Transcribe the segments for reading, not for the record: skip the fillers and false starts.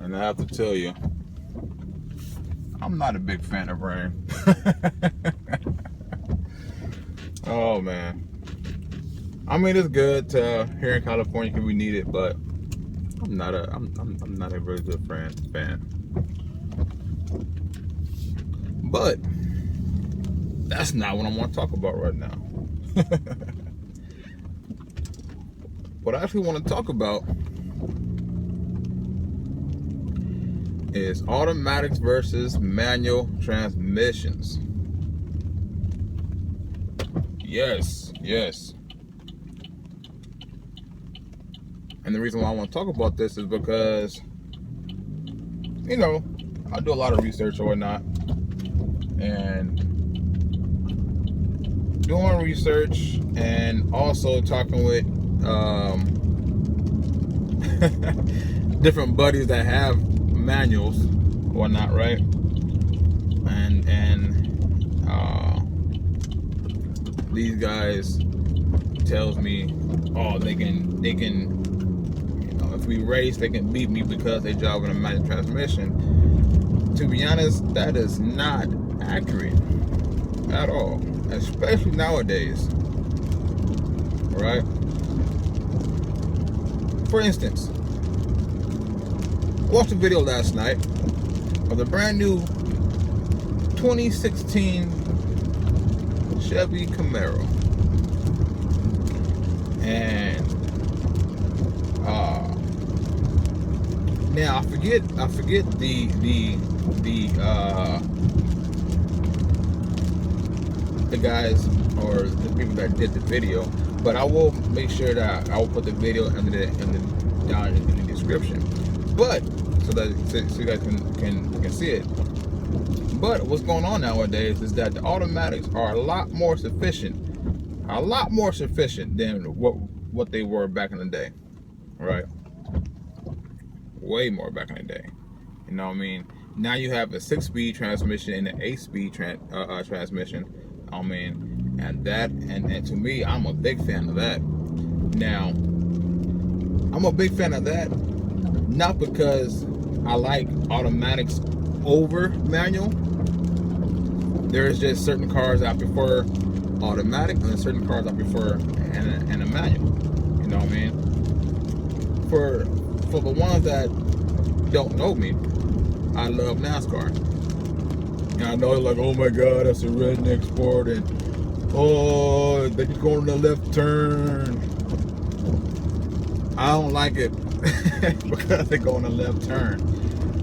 And I have to tell you, I'm not a big fan of rain. Oh man. I mean, it's good here in California because we need it, but I'm not a really good fan. But that's not what I want to talk about right now. What I actually want to talk about is automatics versus manual transmissions. Yes. And the reason why I want to talk about this is because, you know, I do a lot of research or whatnot, and doing research and also talking with different buddies that have manuals or whatnot, right? And these guys tells me, oh, they can, you know, if we race, they can beat me because they drive in a manual transmission. To be honest, that is not accurate at all, especially nowadays, right? For instance, I watched a video last night of the brand new 2016 Chevy Camaro, and now I forget the guys or the people that did the video, but I will make sure that I will put the video down in the description, but so you guys can see it. But what's going on nowadays is that the automatics are a lot more sufficient than what they were back in the day, right? Way more back in the day. You know what I mean? Now you have a 6-speed transmission and an 8-speed transmission. I mean, and to me, I'm a big fan of that. Now, I'm a big fan of that not because I like automatics over manual. There's just certain cars I prefer automatic, and certain cars I prefer and a manual. You know what I mean? For the ones that don't know me, I love NASCAR. And I know they're like, oh my God, that's a redneck sport, and oh, they just going to the left turn. I don't like it because they go on the left turn.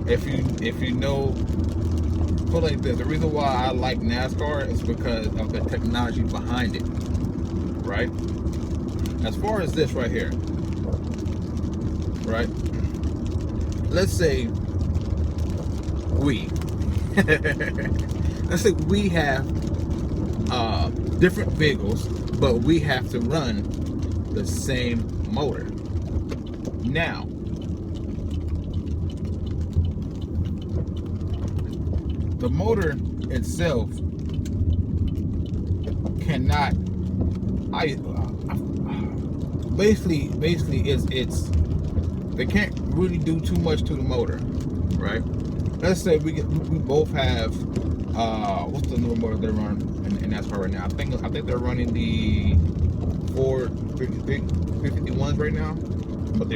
If you know, put it like this, the reason why I like NASCAR is because of the technology behind it, right? As far as this right here, right? Let's say we have different vehicles, but we have to run the same motor. Now, the motor itself cannot. Basically, it's they can't really do too much to the motor, right? Let's say we both have what's the new motor they're running in NASCAR right now? I think they're running the Ford 351s right now, but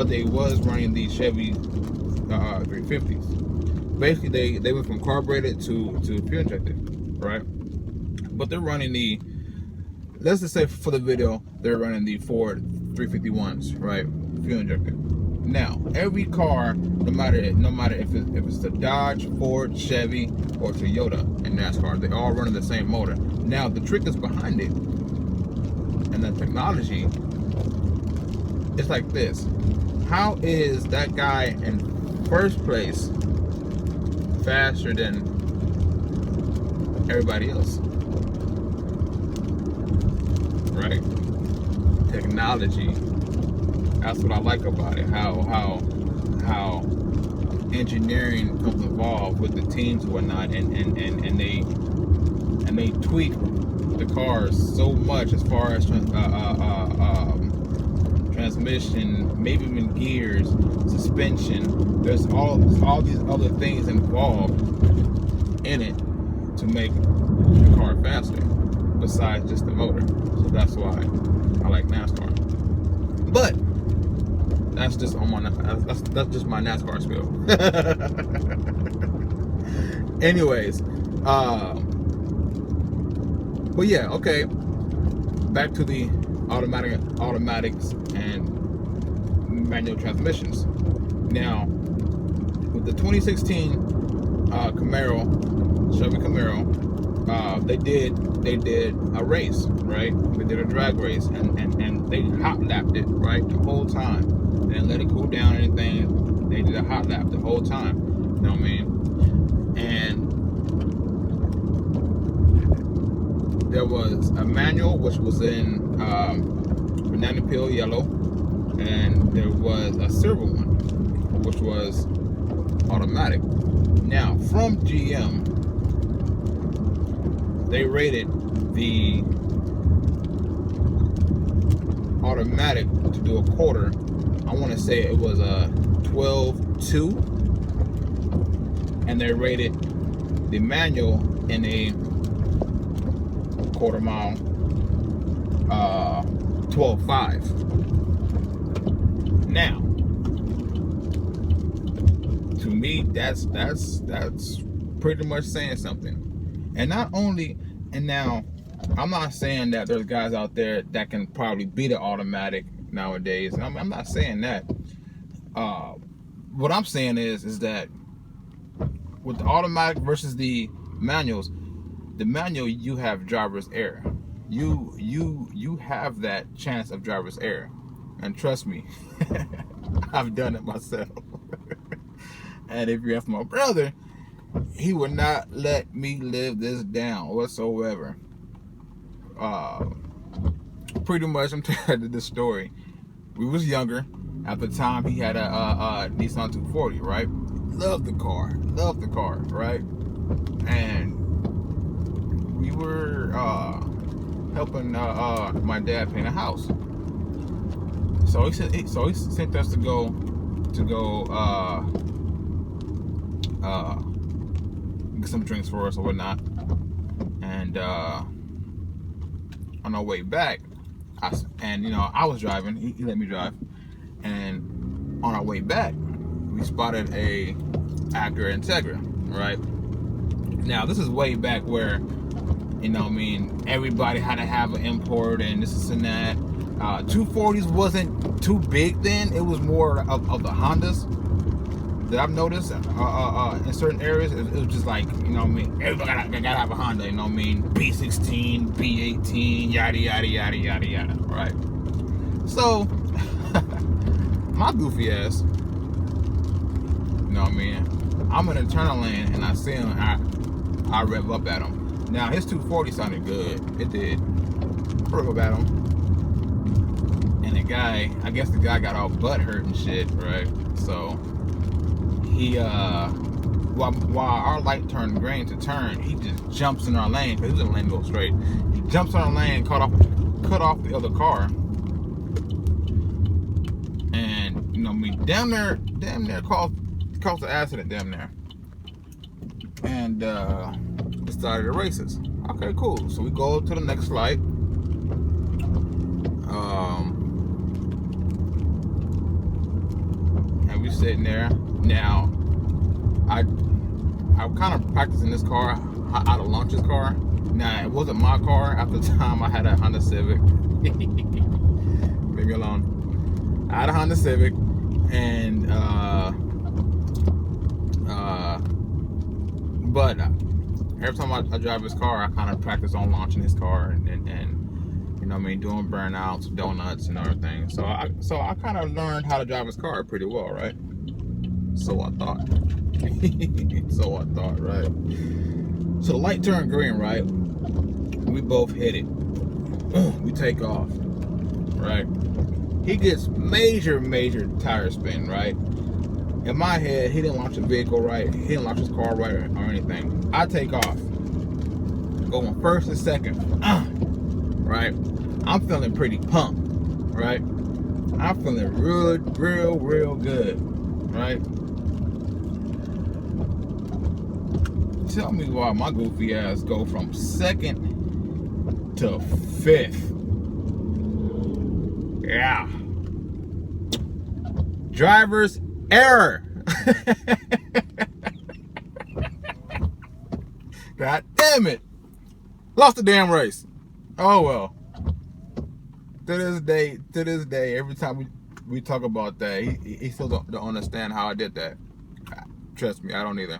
they was running the Chevy 350s. Basically, they went from carbureted to fuel injected, right? But they're running the, let's just say for the video, they're running the Ford 351s, right? Fuel injected. Now, every car, no matter if it's a Dodge, Ford, Chevy, or Toyota in NASCAR, they all run the same motor. Now, the trick is behind it, and the technology. It's like this: how is that guy in first place faster than everybody else? Right? Technology. That's what I like about it. How engineering comes involved with the teams and whatnot, and they tweak the cars so much as far as transmission, maybe even gears, suspension. There's all these other things involved in it to make the car faster, besides just the motor. So that's why I like NASCAR. But that's just on my that's just my NASCAR spiel. Anyways, but yeah, okay. Back to the automatics and manual transmissions. Now, with the 2016 Chevy Camaro, they did a race, right? They did a drag race, and they hot lapped it, right, the whole time. They didn't let it cool down or anything. They did a hot lap the whole time. You know what I mean? And there was a manual which was in banana peel yellow, and there was a silver one which was automatic. Now, from GM, they rated the automatic to do a quarter. I want to say it was a 12.2, and they rated the manual in a quarter mile 12.5. Now, to me, that's pretty much saying something. And not only, and now I'm not saying that there's guys out there that can probably beat an automatic nowadays. I'm not saying that. What I'm saying is that with the automatic versus the manuals, the manual, you have driver's error. You have that chance of driver's error, and trust me, I've done it myself. And if you ask my brother, he would not let me live this down whatsoever. Pretty much, I'm telling you this story. We was younger. At the time, he had a Nissan 240, right? Loved the car, right? And we were helping my dad paint a house. So he sent us to go get some drinks for us or whatnot. And on our way back, I was driving. He let me drive. And on our way back, we spotted a Acura Integra, right? Now, this is way back where, everybody had to have an import and this and that. 240s wasn't too big then. It was more of the Hondas that I've noticed in certain areas. It was just like, everybody gotta have a Honda, B16, B18, yada, yada, yada, yada, yada, right? So, my goofy ass, I'm in a turn lane and I see him, I rev up at him. Now, his 240 sounded good. It did. I rev up at him. And I guess the guy got all butt hurt and shit, right? So, he, while our light turned green to turn, he just jumps in our lane, because he was in the lane to go straight. He jumps in our lane, cut off the other car. And, damn near caused the accident, damn near. And, we started the races. Okay, cool. So we go to the next light. And we sitting there. Now, I'm kind of practicing this car, how to launch this car. Now, it wasn't my car. At the time, I had a Honda Civic. Leave me alone. I had a Honda Civic, and but every time I drive his car, I kind of practice on launching his car and doing burnouts, donuts, and everything. So I kind of learned how to drive his car pretty well, right? So I thought. Right? So the light turned green, right? We both hit it. We take off, right? He gets major tire spin, right? In my head, he didn't launch the vehicle right. He didn't launch his car right or anything. I take off, going first and second, right? I'm feeling pretty pumped, right? I'm feeling real good, right? Tell me why my goofy ass go from second to fifth. Yeah. Driver's error. God damn it. Lost the damn race. Oh well. To this day, every time we talk about that, he still don't understand how I did that. Trust me, I don't either.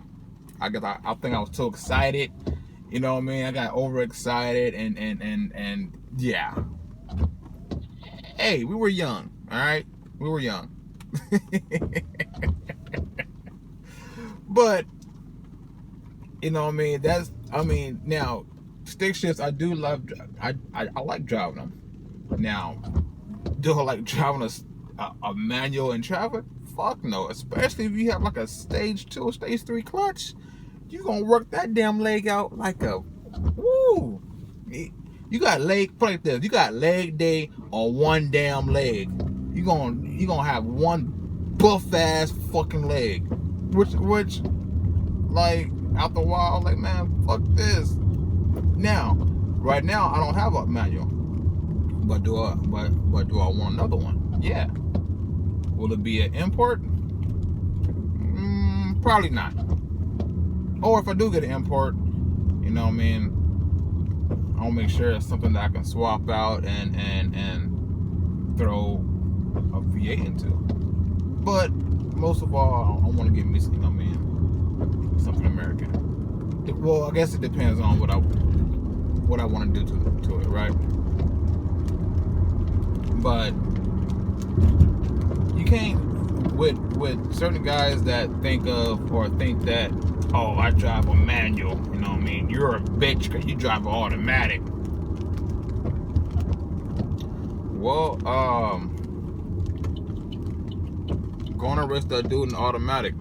I think I was too excited. You know what I mean? I got overexcited and yeah. Hey, we were young, all right? We were young. But you know what I mean, now stick shifts I do love. I like driving them. Now, do I like driving a manual in traffic? Fuck no. Especially if you have like a stage 2 or stage 3 clutch. You gonna work that damn leg out like a woo. You got leg, put it like this. You got leg day on one damn leg. You gonna have one buff ass fucking leg. Which like after a while, like, man, fuck this. Now, right now I don't have a manual. But do I want another one? Yeah. Will it be an import? Probably not. Or if I do get an import, you know what I mean, I'll make sure it's something that I can swap out and throw a V8 into. But most of all, I want to get me, you know what I mean, something American. Well, I guess it depends on what I want to do to it, right? But you can't with certain guys that think that, oh, I drive a manual, you know what I mean, you're a bitch because you drive an automatic. Well, gonna risk that dude an automatic,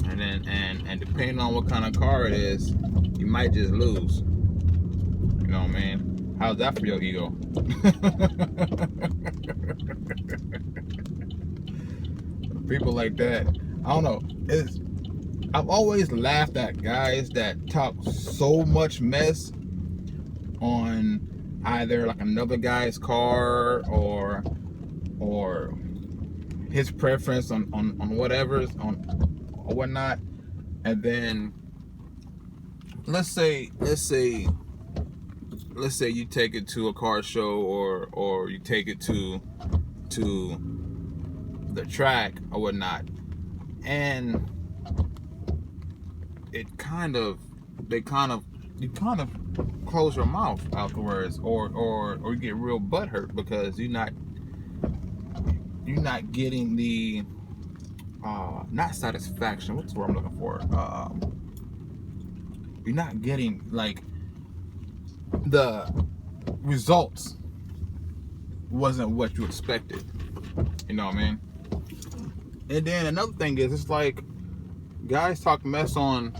and then and depending on what kind of car it is, you might just lose. You know what I mean? How's that for your ego? People like that, I don't know. I've always laughed at guys that talk so much mess on either like another guy's car or his preference on whatever or whatnot, and then let's say you take it to a car show or you take it to the track or whatnot, and you kind of close your mouth afterwards, or you get real butthurt because you're not getting the not satisfaction. What's the word I'm looking for? You're not getting like the results wasn't what you expected. You know what I mean? And then another thing is, it's like guys talk mess on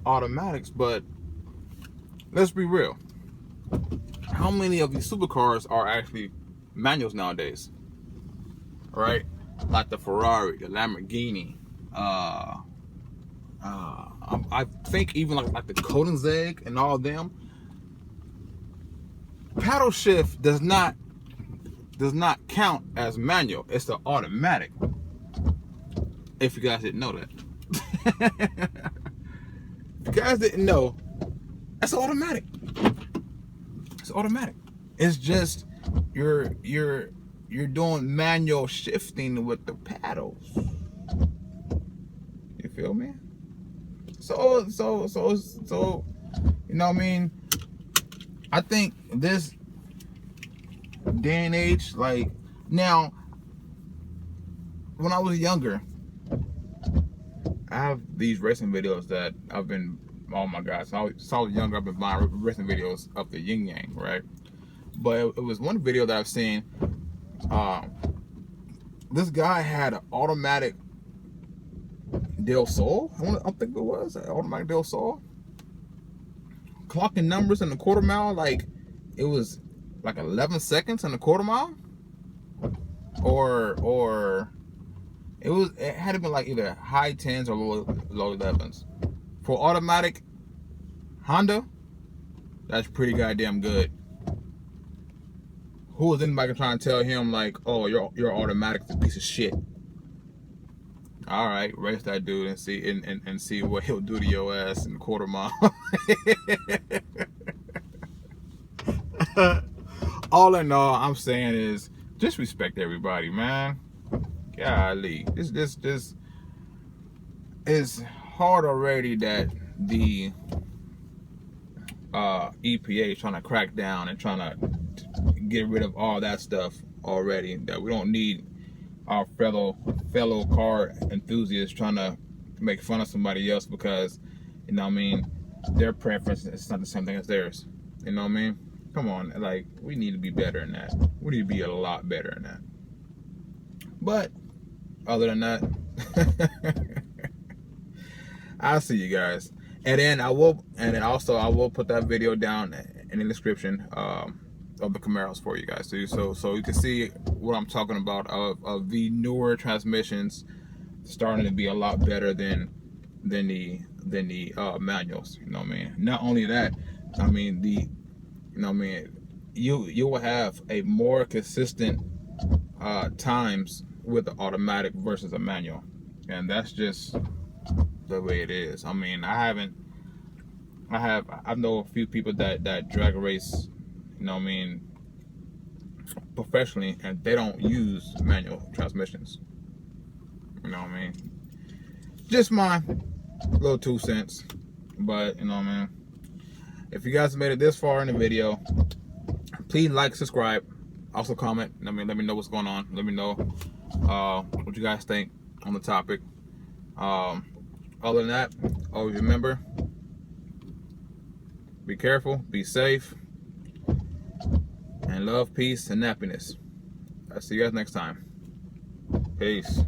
automatics, but let's be real. How many of these supercars are actually manuals nowadays? Right? Like the Ferrari, the Lamborghini, I think even like the Koenigsegg and all of them. Paddle shift does not count as manual. It's the automatic. If you guys didn't know that. If you guys didn't know, that's automatic. It's automatic. It's just you're doing manual shifting with the paddles. You feel me? So you know what I mean? I think this day and age, like now, when I was younger, I have these racing videos that I've been, oh my God, so I was younger, I've been buying racing videos of the yin yang, right? But it was one video that I've seen. This guy had an automatic Del Sol. I think it was an automatic Del Sol. Clocking numbers in the quarter mile, like it was like 11 seconds in the quarter mile. or it had to be like either high 10s or low 11s. For automatic Honda, that's pretty goddamn good. Who is anybody trying to tell him like, oh, your automatic's a piece of shit? All right, race that dude and see and see what he'll do to your ass in a quarter mile. All in all, I'm saying is just respect everybody, man. Golly, this is hard already that the EPA is trying to crack down and trying to get rid of all that stuff already. That we don't need our fellow car enthusiasts trying to make fun of somebody else because, you know what I mean, their preference is not the same thing as theirs. You know what I mean? Come on, like, we need to be better than that. We need to be a lot better than that. But other than that, I'll see you guys. And then I will put that video down in the description of the Camaros for you guys too, so you can see what I'm talking about of the newer transmissions starting to be a lot better than the manuals. You know what I mean? Not only that, I mean you will have a more consistent times with the automatic versus a manual, and that's just the way it is. I mean, I know a few people that drag race, you know what I mean, professionally, and they don't use manual transmissions. You know what I mean? Just my little 2 cents. But you know what I mean, if you guys made it this far in the video, please like, subscribe, also comment. I mean, let me know what's going on. Let me know what you guys think on the topic. Other than that, always remember, be careful, be safe, and love, peace, and happiness. I'll see you guys next time. Peace.